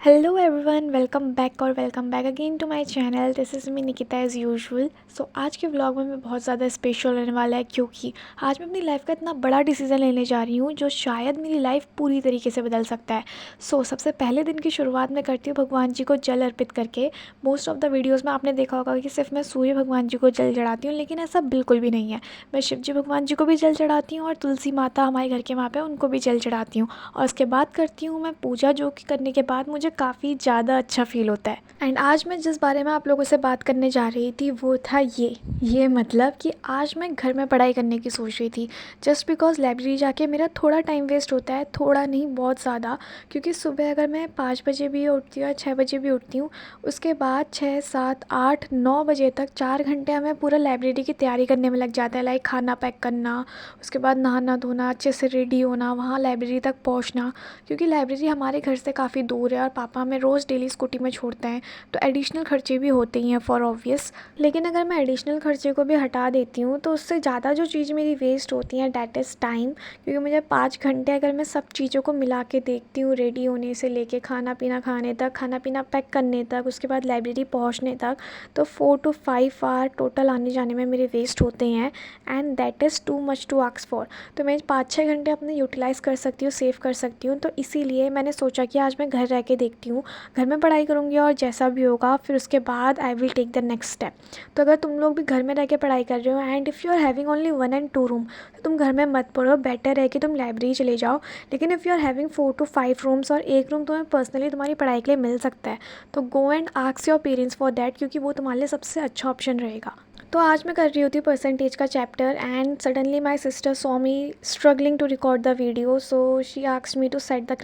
Hello everyone, welcome back again to my channel. This is me Nikita as usual. So आज के vlog में बहुत ज़्यादा स्पेशल रहने वाला है क्योंकि आज मैं अपनी लाइफ का इतना बड़ा डिसीज़न लेने जा रही हूँ जो शायद मेरी लाइफ पूरी तरीके से बदल सकता है। सबसे पहले दिन की शुरुआत मैं करती हूँ भगवान जी को जल अर्पित करके। मोस्ट ऑफ द वीडियोज़ में आपने देखा होगा कि सिर्फ मैं सूर्य भगवान जी को जल चढ़ाती हूँ, लेकिन ऐसा बिल्कुल भी नहीं है। मैं शिव जी भगवान जी को भी जल चढ़ाती हूँ और तुलसी माता हमारे घर के वहाँ पे उनको भी जल चढ़ाती हूँ। और उसके बाद करती हूँ मैं पूजा, जो कि करने के बाद मुझे काफ़ी ज़्यादा अच्छा फ़ील होता है। एंड आज मैं जिस बारे में आप लोगों से बात करने जा रही थी वो था ये मतलब कि आज मैं घर में पढ़ाई करने की सोच रही थी। जस्ट बिकॉज़ लाइब्रेरी जाके मेरा थोड़ा टाइम वेस्ट होता है, थोड़ा नहीं बहुत ज़्यादा। क्योंकि सुबह अगर मैं 5 बजे भी उठती हूँ या 6 बजे भी उठती हूँ, उसके बाद 6, 7, 8, 9 बजे तक 4 घंटे हमें पूरा लाइब्रेरी की तैयारी करने में लग जाता है। लाइक खाना पैक करना, उसके बाद नहाना धोना, अच्छे से रेडी होना, वहाँ लाइब्रेरी तक पहुँचना। क्योंकि लाइब्रेरी हमारे घर से काफ़ी दूर है और पापा हमें रोज़ डेली स्कूटी में छोड़ते हैं, तो एडिशनल खर्चे भी होते ही हैं फॉर ऑब्वियस। लेकिन अगर मैं एडिशनल खर्चे को भी हटा देती हूँ तो उससे ज़्यादा जो चीज़ मेरी वेस्ट होती हैं डैट इज़ टाइम। क्योंकि मुझे 5 घंटे अगर मैं सब चीज़ों को मिला के देखती हूँ, रेडी होने से लेके खाना पीना खाने तक, खाना पीना पैक करने तक, उसके बाद लाइब्रेरी पहुँचने तक, तो 4 to 5 आवर टोटल आने जाने में मेरे वेस्ट होते हैं। And that is too much to ask for. तो मैं 5-6 घंटे अपने यूटिलाइज़ कर सकती हूँ, सेव कर सकती हूँ। तो इसीलिए मैंने सोचा कि आज मैं घर रह के देखती हूँ, घर में पढ़ाई करूँगी और जैसा भी होगा फिर उसके बाद I will take the next step. तो अगर तुम लोग भी घर में रह के पढ़ाई कर रहे हो and if you are having only 1 and 2 room, तो तुम घर में मत पढ़ो, बेटर है कि तुम लाइब्रेरी चले जाओ। लेकिन if you are having 4 to 5 rooms और एक रूम तुम्हें पर्सनली तुम्हारी पढ़ाई के लिए मिल सकता है, तो go and ask your parents for that, क्योंकि वो तुम्हारे लिए सबसे अच्छा ऑप्शन रहेगा। तो आज मैं कर रही होती परसेंटेज का chapter and suddenly my sister saw me struggling to record the video, so she asked me to set the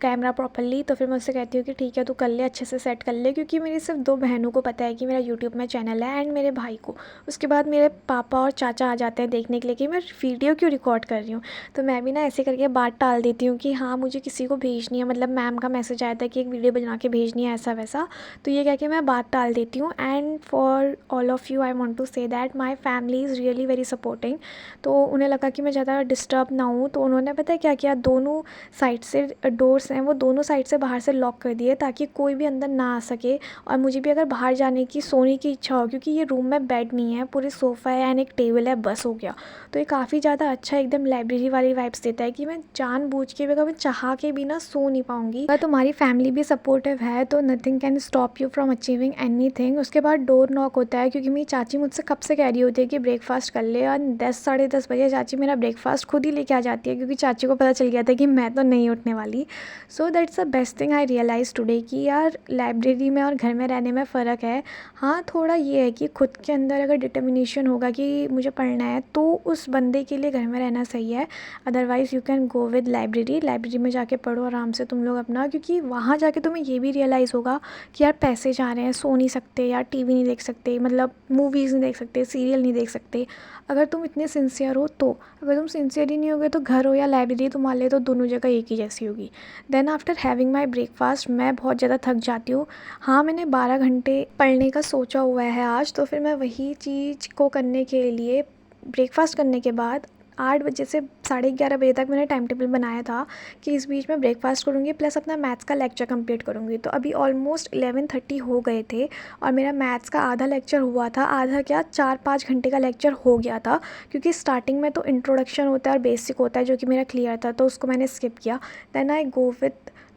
camera properly. तो फिर मैं उससे कहती हूँ कि ठीक है, तू कर ले, अच्छे से सेट कर ले। क्योंकि मेरी सिर्फ 2 बहनों को पता है कि मेरा यूट्यूब में चैनल है एंड मेरे भाई को। उसके बाद मेरे पापा और चाचा आ जाते हैं देखने के लिए कि मैं वीडियो क्यों रिकॉर्ड कर रही हूँ। तो मैं भी ना ऐसे करके बात टाल देती हूँ कि हाँ मुझे किसी को भेजनी है, मतलब मैम का मैसेज आया था कि एक वीडियो बना के भेजनी है, ऐसा वैसा। तो ये कह के मैं बात टाल देती हूँ। And for all of you I want to say that my family is really very supporting. तो उन्हें लगा कि मैं ज़्यादा डिस्टर्ब ना हूँ, तो उन्होंने पता है क्या किया, दोनों साइड से डोर्स हैं वो दोनों साइड से बाहर से लॉक कर दिए ताकि कोई भी अंदर ना आ सके। और मुझे भी अगर बाहर जाने की, सोने की इच्छा हो, क्योंकि ये रूम में बेड नहीं है, पूरे सोफ़ा है एंड एक टेबल है, बस हो गया। तो ये काफ़ी ज़्यादा अच्छा एकदम लाइब्रेरी वाली वाइब्स देता है कि मैं जानबूझ के भी, अगर मैं चाह के भी ना सो नहीं पाऊँगी। अगर तुम्हारी फैमिली भी सपोर्टिव है तो nothing can stop you from achieving anything. उसके बाद डोर नॉक होता है, क्योंकि मेरी चाची मुझसे कब से कह रही होती है कि ब्रेकफास्ट कर ले, और 10 साढ़े 10 बजे चाची मेरा ब्रेकफास्ट खुद ही लेके आ जाती है, क्योंकि चाची को पता चल गया था कि मैं तो नहीं उठने वाली। So that's the best thing I realise today कि यार लाइब्रेरी में और घर में रहने में फ़र्क है। हाँ, थोड़ा ये है कि खुद के अंदर अगर डिटर्मिनेशन होगा कि मुझे पढ़ना है, तो उस बंदे के लिए घर में रहना सही है। Otherwise you can go with library में जाके पढ़ो आराम से तुम लोग अपना। क्योंकि वहाँ जाके तुम्हें ये भी रियलाइज़ होगा कि यार पैसे जा रहे हैं, सो नहीं सकते यार, टीवी नहीं देख सकते, मतलब मूवीज़ नहीं देख सकते, सीरियल नहीं देख सकते। अगर तुम इतने सिंसियर हो तो। अगर तुम सिंसियर ही नहीं होगे तो घर हो या लाइब्रेरी, तुम्हारे लिए तो दोनों जगह एक ही जैसी होगी। Then after having my breakfast मैं बहुत ज़्यादा थक जाती हूँ। हाँ, मैंने 12 घंटे पढ़ने का सोचा हुआ है आज, तो फिर मैं वही चीज़ को करने के लिए ब्रेकफास्ट करने के बाद 8 बजे से 11:30 बजे तक मैंने टाइम टेबल बनाया था कि इस बीच में ब्रेकफास्ट करूँगी प्लस अपना मैथ्स का लेक्चर कंप्लीट करूँगी। तो अभी ऑलमोस्ट 11:30 हो गए थे और मेरा मैथ्स का आधा लेक्चर हुआ था, आधा क्या 4-5 घंटे का लेक्चर हो गया था। क्योंकि स्टार्टिंग में तो इंट्रोडक्शन होता है और बेसिक होता है जो कि मेरा क्लियर था, तो उसको मैंने स्किप किया। Then I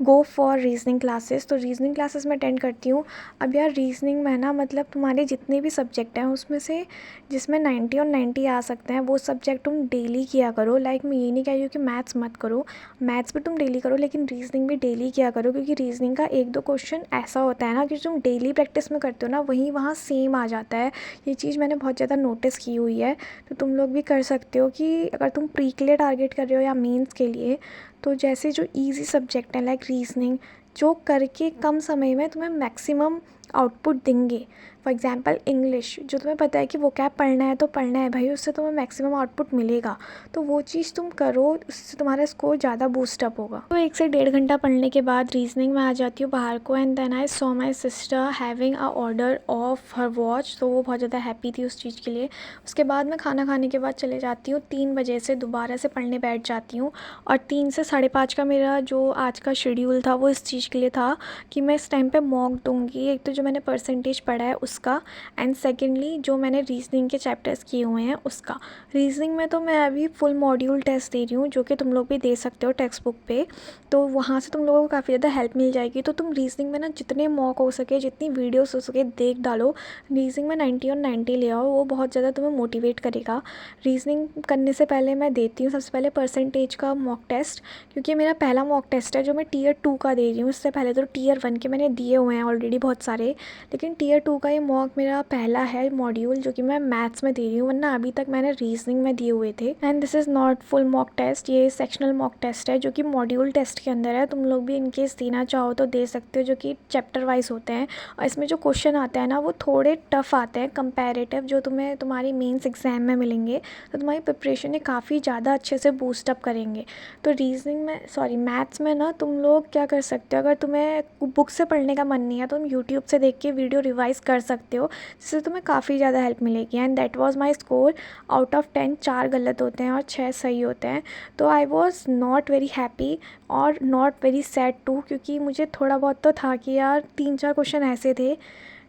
go for reasoning classes. तो रीजनिंग क्लासेस मैं अटेंड करती हूँ। अब यार रीजनिंग में ना, मतलब तुम्हारे जितने भी सब्जेक्ट हैं उसमें से जिसमें 90 और 90 आ सकते हैं वो सब्जेक्ट तुम डेली किया करो। लाइक मैं ये नहीं कह रही हूँ कि मैथ्स मत करो, मैथ्स भी तुम डेली करो, लेकिन रीजनिंग भी डेली किया करो। क्योंकि रीजनिंग का 1-2 क्वेश्चन ऐसा होता है ना कि तुम डेली प्रैक्टिस में करते हो ना, वहीं वहाँ सेम आ जाता है। ये चीज़ मैंने बहुत ज़्यादा नोटिस की हुई है। तो तुम लोग भी कर सकते हो कि अगर तुम प्री के लिए टारगेट कर रहे हो या मेंस के लिए, तो जैसे जो ईज़ी सब्जेक्ट हैं लाइक रीजनिंग, जो करके कम समय में तुम्हें मैक्सिमम आउटपुट देंगे। फॉर एग्ज़ाम्पल इंग्लिश, जो तुम्हें पता है कि वो क्या पढ़ना है तो पढ़ना है भाई, उससे तुम्हें मैक्सिमम आउटपुट मिलेगा, तो वो चीज़ तुम करो, उससे तुम्हारा स्कोर ज़्यादा बूस्टअप होगा। तो 1 से 1.5 घंटा पढ़ने के बाद रीजनिंग में आ जाती हूँ बाहर को, and then I saw my sister having a order of her watch, तो वो बहुत ज़्यादा हैप्पी थी उस चीज़ के लिए। उसके बाद मैं खाना खाने के बाद चले जाती हूँ, 3 बजे से दोबारा से पढ़ने बैठ जाती हूँ, और 3 से 5:30 का मेरा जो आज का शेड्यूल था वो इस चीज़ के लिए था कि मैं इस टाइम पे मॉक दूंगी। एक तो जो मैंने परसेंटेज पढ़ा है उसका, एंड सेकेंडली जो मैंने रीजनिंग के चैप्टर्स किए हुए हैं उसका। रीजनिंग में तो मैं अभी फुल मॉड्यूल टेस्ट दे रही हूँ, जो कि तुम लोग भी दे सकते हो टेक्स्ट बुक पे, तो वहाँ से तुम लोगों को काफ़ी ज़्यादा हेल्प मिल जाएगी। तो तुम रीजनिंग में ना जितने मॉक हो सके, जितनी वीडियोस हो सके देख डालो। रीजनिंग में 90 और 90 ले आओ, वो बहुत ज़्यादा तुम्हें मोटिवेट करेगा। रीजनिंग करने से पहले मैं देती हूँ सबसे पहले परसेंटेज का मॉक टेस्ट, क्योंकि मेरा पहला मॉक टेस्ट है जो मैं टियर 2 का दे रही हूँ। इससे पहले तो टियर 1 के मैंने दिए हुए हैं ऑलरेडी बहुत सारे, लेकिन टियर 2 का ये मॉक मेरा पहला है मॉड्यूल, जो कि मैं मैथ्स में दे रही हूँ, वरना अभी तक मैंने रीजनिंग में दिए हुए थे। And this is not full mock test, ये सेक्शनल मॉक टेस्ट है जो कि मॉड्यूल टेस्ट के अंदर है। तुम लोग भी इनकेस देना चाहो तो दे सकते हो, जो कि चैप्टर वाइज होते हैं, और इसमें जो क्वेश्चन आते हैं ना वो थोड़े टफ आते हैं कंपैरेटिव, जो तुम्हें तुम्हारी मेंस एग्जाम में मिलेंगे, तो तुम्हारी प्रिपरेशन ने काफ़ी ज़्यादा अच्छे से बूस्टअप करेंगे। तो रीजनिंग में मैथ्स में ना तुम लोग क्या कर सकते हो, अगर तुम्हें बुक से पढ़ने का मन नहीं है तो तुम यूट्यूब से देख के वीडियो रिवाइज कर सकते हो, जिससे तुम्हें काफ़ी ज़्यादा हेल्प मिलेगी। And that was my score out of 10। 4 गलत होते हैं और 6 सही होते हैं। तो I was not very happy और नॉट वेरी सैड टू, क्योंकि मुझे थोड़ा बहुत तो था कि यार 3-4 क्वेश्चन ऐसे थे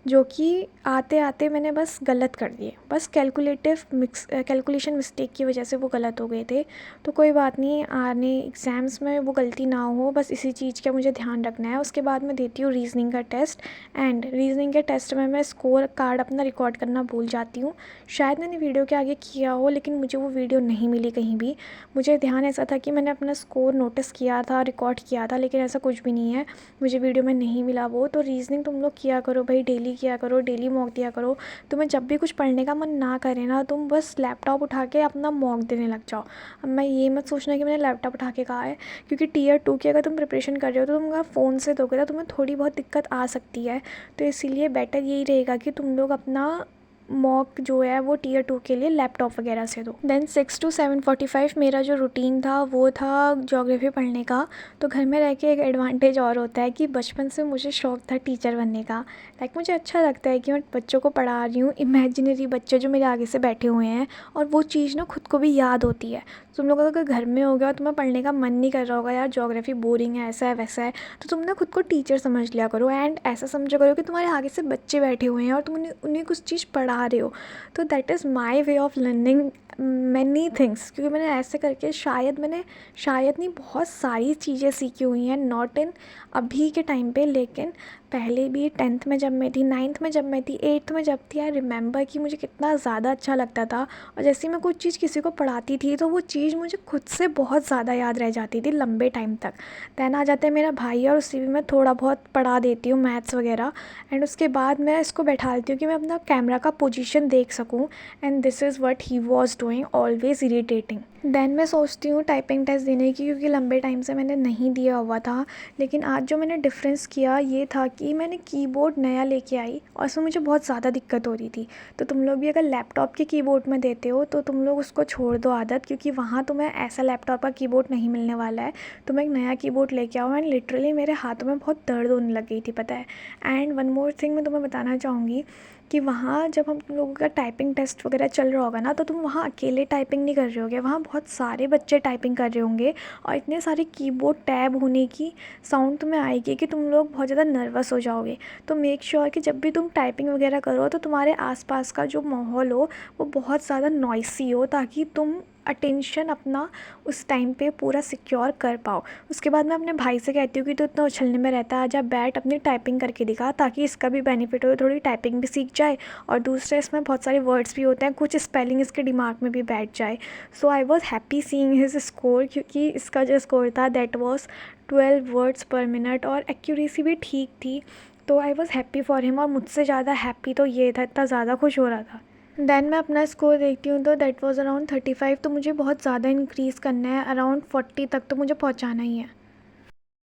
जो कि आते आते मैंने बस गलत कर दिए, बस कैलकुलेशन मिस्टेक की वजह से वो गलत हो गए थे। तो कोई बात नहीं, आने एग्ज़ाम्स में वो गलती ना हो, बस इसी चीज़ का मुझे ध्यान रखना है। उसके बाद मैं देती हूँ रीजनिंग का टेस्ट, एंड रीजनिंग के टेस्ट में मैं स्कोर कार्ड अपना रिकॉर्ड करना भूल जाती हूँ। शायद मैंने वीडियो के आगे किया हो, लेकिन मुझे वो वीडियो नहीं मिली कहीं भी। मुझे ध्यान ऐसा था कि मैंने अपना स्कोर नोटिस किया था, रिकॉर्ड किया था, लेकिन ऐसा कुछ भी नहीं है, मुझे वीडियो में नहीं मिला वो। तो रीजनिंग तुम लोग किया करो भाई, डेली किया करो, डेली मॉक दिया करो। तुम्हें जब भी कुछ पढ़ने का मन ना करे ना, तुम बस लैपटॉप उठा के अपना मॉक देने लग जाओ। अब मैं ये मत सोचना कि मैंने लैपटॉप उठा के कहा है, क्योंकि टियर 2 की अगर तुम प्रिपरेशन कर रहे हो तो तुम अगर फ़ोन से दोगे तो तुम्हें थोड़ी बहुत दिक्कत आ सकती है। तो इसीलिए बेटर यही रहेगा कि तुम लोग अपना मॉक जो है वो टियर 2 के लिए लैपटॉप वगैरह से दो। देन 6 to 7:45 मेरा जो रूटीन था वो था ज्योग्राफी पढ़ने का। तो घर में रह के एक एडवांटेज और होता है कि बचपन से मुझे शौक़ था टीचर बनने का। मुझे अच्छा लगता है कि मैं बच्चों को पढ़ा रही हूँ, इमेजिनरी बच्चे जो मेरे आगे से बैठे हुए हैं, और वो चीज़ ना खुद को भी याद होती है। तुम लोग अगर घर में हो गया और तुम्हें पढ़ने का मन नहीं कर रहा होगा, यार ज्योग्राफी बोरिंग है, ऐसा है वैसा है, तो तुम ना खुद को टीचर समझ लिया करो, एंड ऐसा समझा करो कि तुम्हारे आगे से बच्चे बैठे हुए हैं और तुम उन्हें कुछ चीज़ पढ़ा रहे हो। तो that is my way of learning many things, क्योंकि मैंने ऐसे करके शायद नहीं, बहुत सारी चीज़ें सीखी हुई हैं, नॉट इन अभी के टाइम पे, लेकिन पहले भी 10th में जब मैं थी, 9th में जब मैं थी, 8th में जब थी, आई रिमेंबर कि मुझे कितना ज़्यादा अच्छा लगता था। और जैसे ही मैं कुछ चीज़ किसी को पढ़ाती थी तो वो चीज़ मुझे खुद से बहुत ज़्यादा याद रह जाती थी लंबे टाइम तक। दैन आ जाता है मेरा भाई, और उसी भी मैं थोड़ा बहुत पढ़ा देती हूँ मैथ्स वगैरह, एंड उसके बाद मैं इसको बैठाती हूँ कि मैं अपना कैमरा का पोजीशन देख सकूँ, and this is what he was doing, always irritating. Then मैं सोचती हूँ टाइपिंग टेस्ट देने की, क्योंकि लंबे टाइम से मैंने नहीं दिया हुआ था। लेकिन आज जो मैंने डिफरेंस किया ये था कि मैंने कीबोर्ड नया लेके आई, और उसमें मुझे बहुत ज़्यादा दिक्कत हो रही थी। तो तुम लोग भी अगर लैपटॉप के कीबोर्ड में देते हो तो तुम लोग उसको छोड़ दो आदत, क्योंकि वहाँ तुम्हें ऐसा लैपटॉप का कीबोर्ड नहीं मिलने वाला है। तुम एक नया कीबोर्ड लेके आओ। एंड लिटरली मेरे हाथों में बहुत दर्द होने लग गई थी, पता है। एंड वन मोर थिंग मैं तुम्हें बताना चाहूँगी कि वहाँ जब हम लोगों का टाइपिंग टेस्ट वगैरह चल रहा होगा ना, तो तुम वहाँ अकेले टाइपिंग नहीं कर रहे होगे, वहाँ बहुत सारे बच्चे टाइपिंग कर रहे होंगे, और इतने सारे कीबोर्ड टैब होने की साउंड तुम्हें आएगी कि तुम लोग बहुत ज़्यादा नर्वस हो जाओगे। तो मेक श्योर कि जब भी तुम टाइपिंग वगैरह करो तो तुम्हारे आसपास का जो माहौल हो वो बहुत ज़्यादा नॉइसी हो, ताकि तुम अटेंशन अपना उस टाइम पे पूरा सिक्योर कर पाओ। उसके बाद मैं अपने भाई से कहती हूँ कि तू इतना उछलने में रहता है, आजा बैठ अपनी टाइपिंग करके दिखा, ताकि इसका भी बेनिफिट हो, थोड़ी टाइपिंग भी सीख जाए, और दूसरा इसमें बहुत सारे वर्ड्स भी होते हैं, कुछ स्पेलिंग इसके दिमाग में भी बैठ जाए। So I was happy seeing his score, क्योंकि इसका जो स्कोर था that was 12 words per minute, और एक्यूरेसी भी ठीक थी। तो I was happy for him, और मुझसे ज़्यादा हैप्पी तो ये था, इतना ज़्यादा खुश हो रहा था। देन मैं अपना स्कोर देखती हूँ तो दैट वाज अराउंड 35। तो मुझे बहुत ज़्यादा इंक्रीज़ करना है, अराउंड 40 तक तो मुझे पहुँचाना ही है।